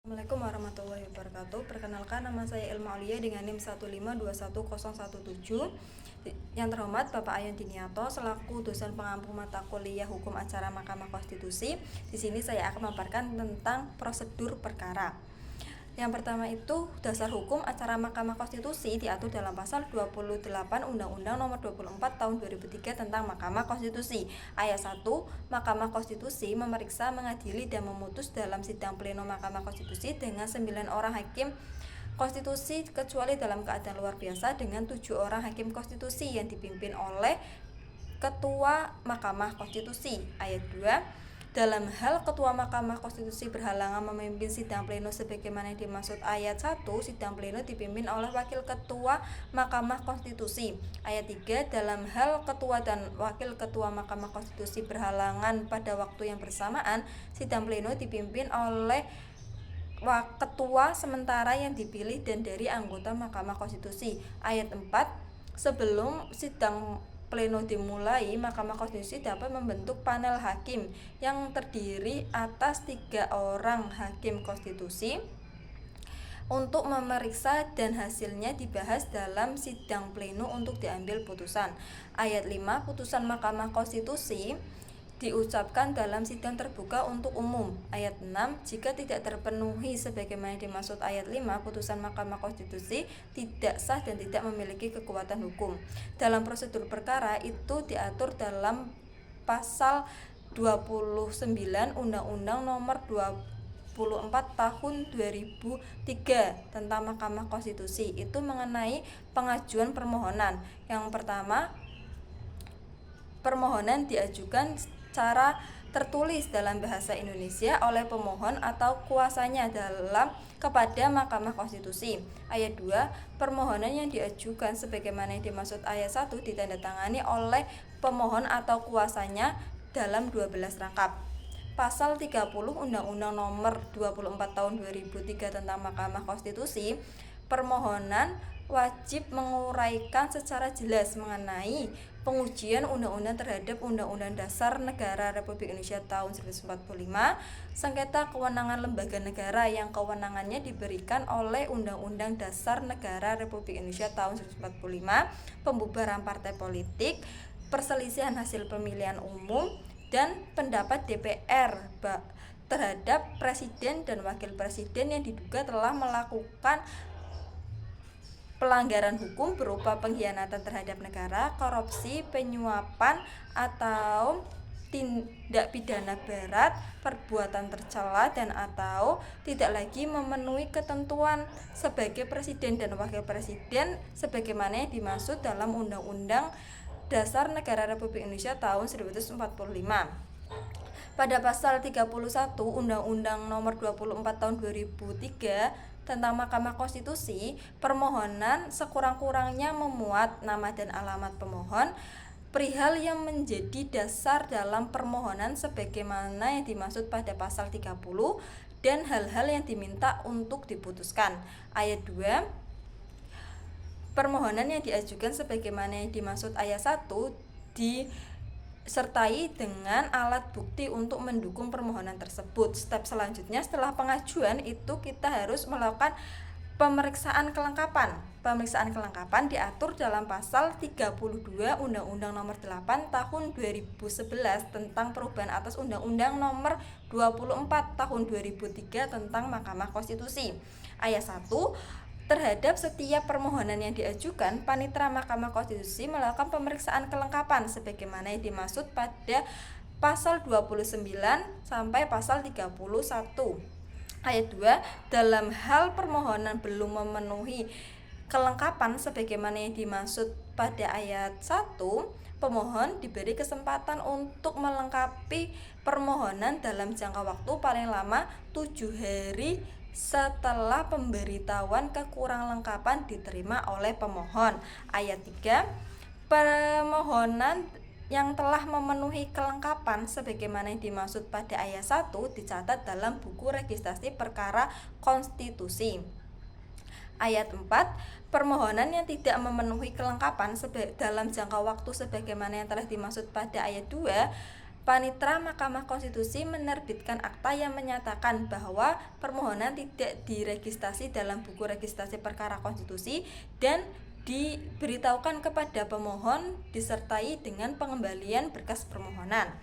Assalamualaikum warahmatullahi wabarakatuh. Perkenalkan, nama saya Ilma Aulia dengan NIM 1521017. Yang terhormat Bapak Ayan Diniato selaku dosen pengampu mata kuliah Hukum Acara Mahkamah Konstitusi. Di sini saya akan memaparkan tentang prosedur perkara. Yang pertama itu dasar hukum acara Mahkamah Konstitusi diatur dalam pasal 28 Undang-Undang Nomor 24 Tahun 2003 tentang Mahkamah Konstitusi. Ayat 1, Mahkamah Konstitusi memeriksa, mengadili, dan memutus dalam sidang pleno Mahkamah Konstitusi dengan 9 orang hakim konstitusi kecuali dalam keadaan luar biasa dengan 7 orang hakim konstitusi yang dipimpin oleh Ketua Mahkamah Konstitusi. Ayat 2, dalam hal Ketua Mahkamah Konstitusi berhalangan memimpin sidang pleno sebagaimana dimaksud ayat 1, sidang pleno dipimpin oleh Wakil Ketua Mahkamah Konstitusi. Ayat 3, dalam hal Ketua dan Wakil Ketua Mahkamah Konstitusi berhalangan pada waktu yang bersamaan, sidang pleno dipimpin oleh Ketua sementara yang dipilih dan dari anggota Mahkamah Konstitusi. Ayat 4, sebelum sidang pleno dimulai, Mahkamah Konstitusi dapat membentuk panel hakim yang terdiri atas 3 orang hakim konstitusi untuk memeriksa dan hasilnya dibahas dalam sidang pleno untuk diambil putusan. Ayat 5, putusan Mahkamah Konstitusi diucapkan dalam sidang terbuka untuk umum. Ayat 6, jika tidak terpenuhi sebagaimana dimaksud ayat 5, putusan Mahkamah Konstitusi tidak sah dan tidak memiliki kekuatan hukum. Dalam prosedur perkara itu diatur dalam pasal 29 Undang-Undang Nomor 24 Tahun 2003 tentang Mahkamah Konstitusi. Itu mengenai pengajuan permohonan. Yang pertama, permohonan diajukan secara tertulis dalam bahasa Indonesia oleh pemohon atau kuasanya kepada Mahkamah Konstitusi. Ayat 2, permohonan yang diajukan sebagaimana yang dimaksud ayat 1 ditandatangani oleh pemohon atau kuasanya dalam 12 rangkap. Pasal 30 Undang-Undang Nomor 24 Tahun 2003 tentang Mahkamah Konstitusi, permohonan wajib menguraikan secara jelas mengenai pengujian undang-undang terhadap Undang-Undang Dasar Negara Republik Indonesia tahun 1945, sengketa kewenangan lembaga negara yang kewenangannya diberikan oleh Undang-Undang Dasar Negara Republik Indonesia tahun 1945, pembubaran partai politik, perselisihan hasil pemilihan umum, dan pendapat DPR terhadap presiden dan wakil presiden yang diduga telah melakukan pelanggaran hukum berupa pengkhianatan terhadap negara, korupsi, penyuapan, atau tindak pidana berat, perbuatan tercela, dan atau tidak lagi memenuhi ketentuan sebagai presiden dan wakil presiden sebagaimana yang dimaksud dalam Undang-Undang Dasar Negara Republik Indonesia tahun 1945. Pada pasal 31 Undang-Undang Nomor 24 Tahun 2003 tentang Mahkamah Konstitusi, permohonan sekurang-kurangnya memuat nama dan alamat pemohon, perihal yang menjadi dasar dalam permohonan sebagaimana yang dimaksud pada pasal 30, dan hal-hal yang diminta untuk diputuskan. Ayat 2, permohonan yang diajukan sebagaimana yang dimaksud ayat 1 disertai dengan alat bukti untuk mendukung permohonan tersebut. Step selanjutnya setelah pengajuan itu kita harus melakukan pemeriksaan kelengkapan. Pemeriksaan kelengkapan diatur dalam pasal 32 Undang-Undang Nomor 8 Tahun 2011 tentang perubahan atas Undang-Undang Nomor 24 Tahun 2003 tentang Mahkamah Konstitusi. Ayat 1, terhadap setiap permohonan yang diajukan, Panitera Mahkamah Konstitusi melakukan pemeriksaan kelengkapan sebagaimana yang dimaksud pada pasal 29 sampai pasal 31. Ayat 2, dalam hal permohonan belum memenuhi kelengkapan sebagaimana yang dimaksud pada ayat 1, pemohon diberi kesempatan untuk melengkapi permohonan dalam jangka waktu paling lama 7 hari setelah pemberitahuan kekurang lengkapan diterima oleh pemohon. Ayat 3, permohonan yang telah memenuhi kelengkapan sebagaimana yang dimaksud pada ayat 1 dicatat dalam buku registrasi perkara konstitusi. Ayat 4, permohonan yang tidak memenuhi kelengkapan dalam jangka waktu sebagaimana yang telah dimaksud pada ayat 2, Panitera Mahkamah Konstitusi menerbitkan akta yang menyatakan bahwa permohonan tidak diregistrasi dalam buku registrasi perkara konstitusi dan diberitahukan kepada pemohon disertai dengan pengembalian berkas permohonan.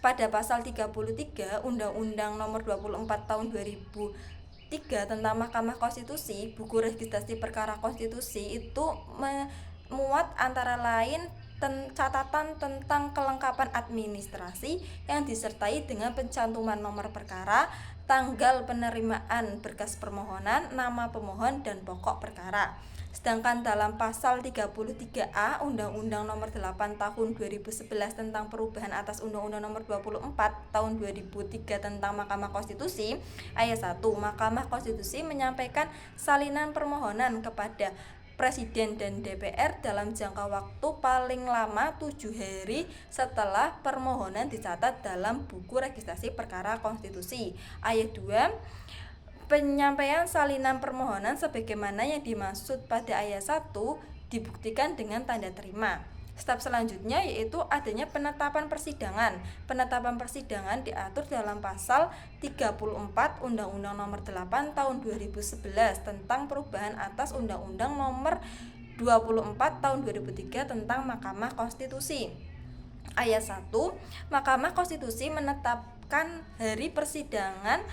Pada pasal 33 Undang-Undang Nomor 24 Tahun 2003 tentang Mahkamah Konstitusi, buku registrasi perkara konstitusi itu memuat antara lain catatan tentang kelengkapan administrasi yang disertai dengan pencantuman nomor perkara, tanggal penerimaan berkas permohonan, nama pemohon, dan pokok perkara. Sedangkan dalam pasal 33A Undang-Undang Nomor 8 Tahun 2011 tentang perubahan atas Undang-Undang Nomor 24 Tahun 2003 tentang Mahkamah Konstitusi, ayat 1, Mahkamah Konstitusi menyampaikan salinan permohonan kepada Presiden dan DPR dalam jangka waktu paling lama 7 hari setelah permohonan dicatat dalam buku registrasi perkara konstitusi. Ayat 2, penyampaian salinan permohonan sebagaimana yang dimaksud pada ayat 1 dibuktikan dengan tanda terima. Step selanjutnya yaitu adanya penetapan persidangan. Penetapan persidangan diatur dalam pasal 34 Undang-Undang Nomor 8 Tahun 2011 tentang perubahan atas Undang-Undang Nomor 24 Tahun 2003 tentang Mahkamah Konstitusi. Ayat 1, Mahkamah Konstitusi menetapkan hari persidangan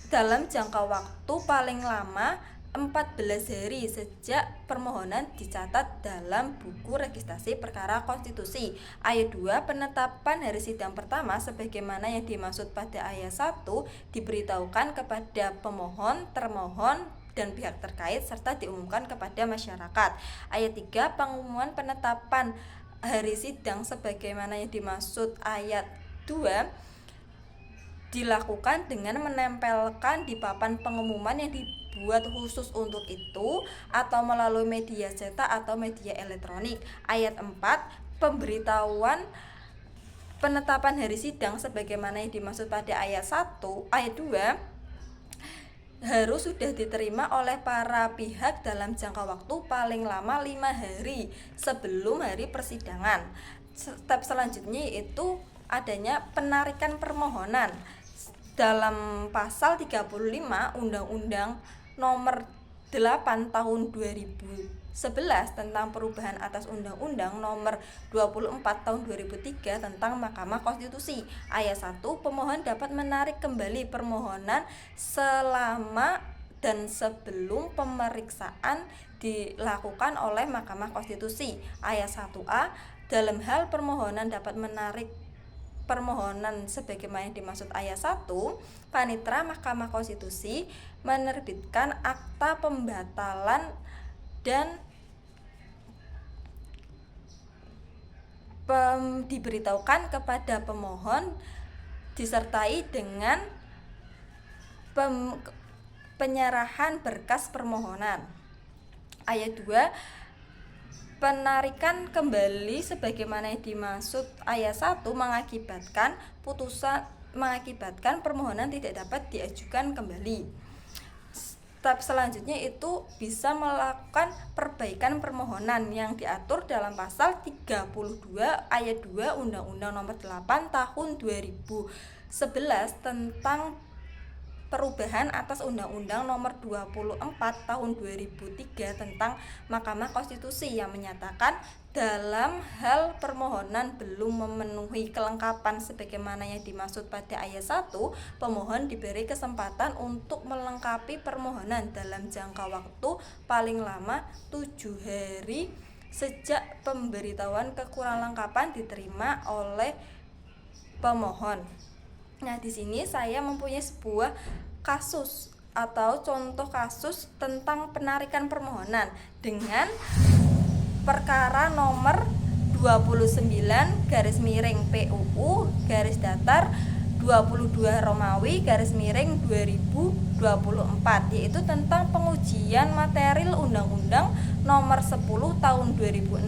dalam jangka waktu paling lama 14 hari sejak permohonan dicatat dalam buku registrasi perkara konstitusi. Ayat 2, penetapan hari sidang pertama sebagaimana yang dimaksud pada ayat 1 diberitahukan kepada pemohon, termohon, dan pihak terkait serta diumumkan kepada masyarakat. Ayat 3, pengumuman penetapan hari sidang sebagaimana yang dimaksud ayat 2 dilakukan dengan menempelkan di papan pengumuman yang dibuat khusus untuk itu atau melalui media cetak atau media elektronik. Ayat 4, pemberitahuan penetapan hari sidang sebagaimana yang dimaksud pada ayat 2 harus sudah diterima oleh para pihak dalam jangka waktu paling lama 5 hari sebelum hari persidangan. Step selanjutnya yaitu adanya penarikan permohonan. Dalam pasal 35 Undang-Undang Nomor 8 Tahun 2011 tentang perubahan atas Undang-Undang Nomor 24 Tahun 2003 tentang Mahkamah Konstitusi. Ayat 1, pemohon dapat menarik kembali permohonan selama dan sebelum pemeriksaan dilakukan oleh Mahkamah Konstitusi. Ayat 1A, dalam hal permohonan dapat menarik permohonan sebagaimana yang dimaksud ayat 1, Panitera Mahkamah Konstitusi menerbitkan akta pembatalan dan diberitahukan kepada pemohon disertai dengan penyerahan berkas permohonan. Ayat 2, penarikan kembali sebagaimana yang dimaksud ayat 1 mengakibatkan permohonan tidak dapat diajukan kembali. Step selanjutnya itu bisa melakukan perbaikan permohonan yang diatur dalam pasal 32 ayat 2 Undang-Undang Nomor 8 Tahun 2011 tentang perubahan atas Undang-Undang Nomor 24 Tahun 2003 tentang Mahkamah Konstitusi yang menyatakan dalam hal permohonan belum memenuhi kelengkapan sebagaimana yang dimaksud pada ayat 1, pemohon diberi kesempatan untuk melengkapi permohonan dalam jangka waktu paling lama 7 hari sejak pemberitahuan kekurang lengkapan diterima oleh pemohon. Nah, di sini saya mempunyai sebuah kasus atau contoh kasus tentang penarikan permohonan dengan perkara nomor 29/PUU garis datar 22 Romawi /2024 yaitu tentang pengujian material Undang-Undang Nomor 10 Tahun 2016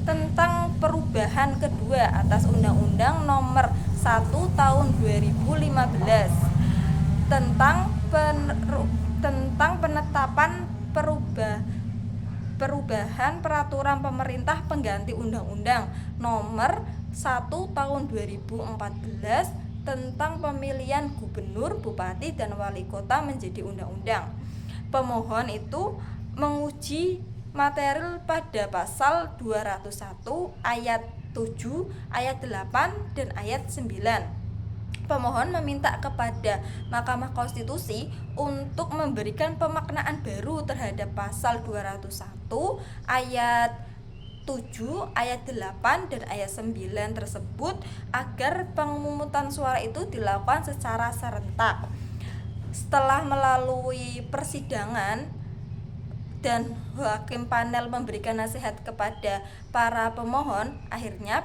tentang perubahan kedua atas Undang-Undang Nomor 1 Tahun 2015 tentang penetapan perubahan peraturan pemerintah pengganti Undang-Undang Nomor 1 Tahun 2014 tentang pemilihan gubernur, bupati, dan wali kota menjadi undang-undang. Pemohon itu menguji material pada pasal 201 ayat 7, ayat 8, dan ayat 9. Pemohon meminta kepada Mahkamah Konstitusi untuk memberikan pemaknaan baru terhadap pasal 201 ayat 7, ayat 8, dan ayat 9 tersebut agar pemungutan suara itu dilakukan secara serentak. Setelah melalui persidangan dan hakim panel memberikan nasihat kepada para pemohon, akhirnya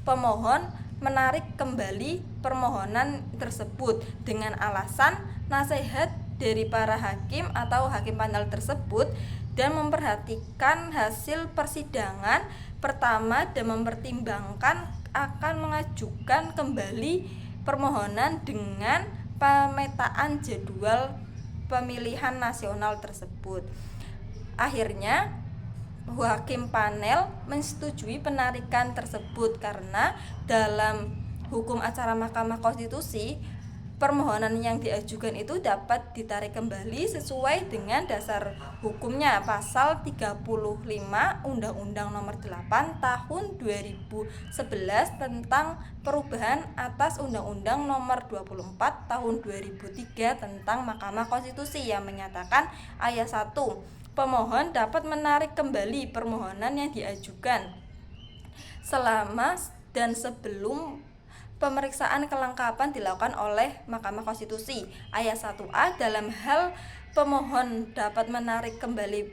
pemohon menarik kembali permohonan tersebut dengan alasan nasihat dari para hakim atau hakim panel tersebut dan memperhatikan hasil persidangan pertama dan mempertimbangkan akan mengajukan kembali permohonan dengan pemetaan jadwal pemilihan nasional tersebut. Akhirnya hakim panel menyetujui penarikan tersebut karena dalam hukum acara Mahkamah Konstitusi permohonan yang diajukan itu dapat ditarik kembali sesuai dengan dasar hukumnya pasal 35 Undang-Undang Nomor 8 Tahun 2011 tentang perubahan atas Undang-Undang Nomor 24 Tahun 2003 tentang Mahkamah Konstitusi yang menyatakan ayat 1, pemohon dapat menarik kembali permohonan yang diajukan selama dan sebelum pemeriksaan kelengkapan dilakukan oleh Mahkamah Konstitusi. Ayat 1A, dalam hal pemohon dapat menarik kembali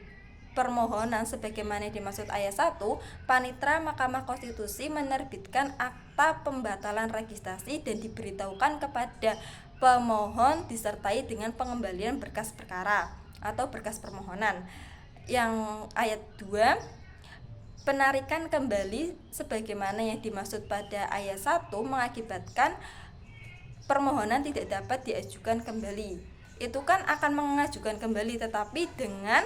permohonan sebagaimana dimaksud ayat 1, Panitera Mahkamah Konstitusi menerbitkan akta pembatalan registrasi dan diberitahukan kepada pemohon disertai dengan pengembalian berkas perkara atau berkas permohonan. Yang ayat 2, penarikan kembali sebagaimana yang dimaksud pada ayat 1 mengakibatkan permohonan tidak dapat diajukan kembali. Itu kan akan mengajukan kembali tetapi dengan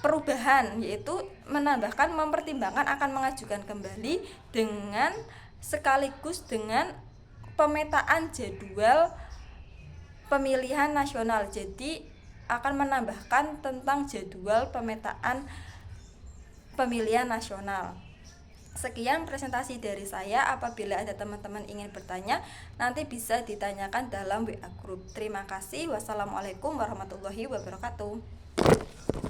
perubahan, yaitu menambahkan mempertimbangkan akan mengajukan kembali dengan sekaligus dengan pemetaan jadwal pemilihan nasional. Jadi akan menambahkan tentang jadwal pemetaan pemilihan nasional. Sekian presentasi dari saya. Apabila ada teman-teman ingin bertanya, nanti bisa ditanyakan dalam WA Group. Terima kasih. Wassalamualaikum warahmatullahi wabarakatuh.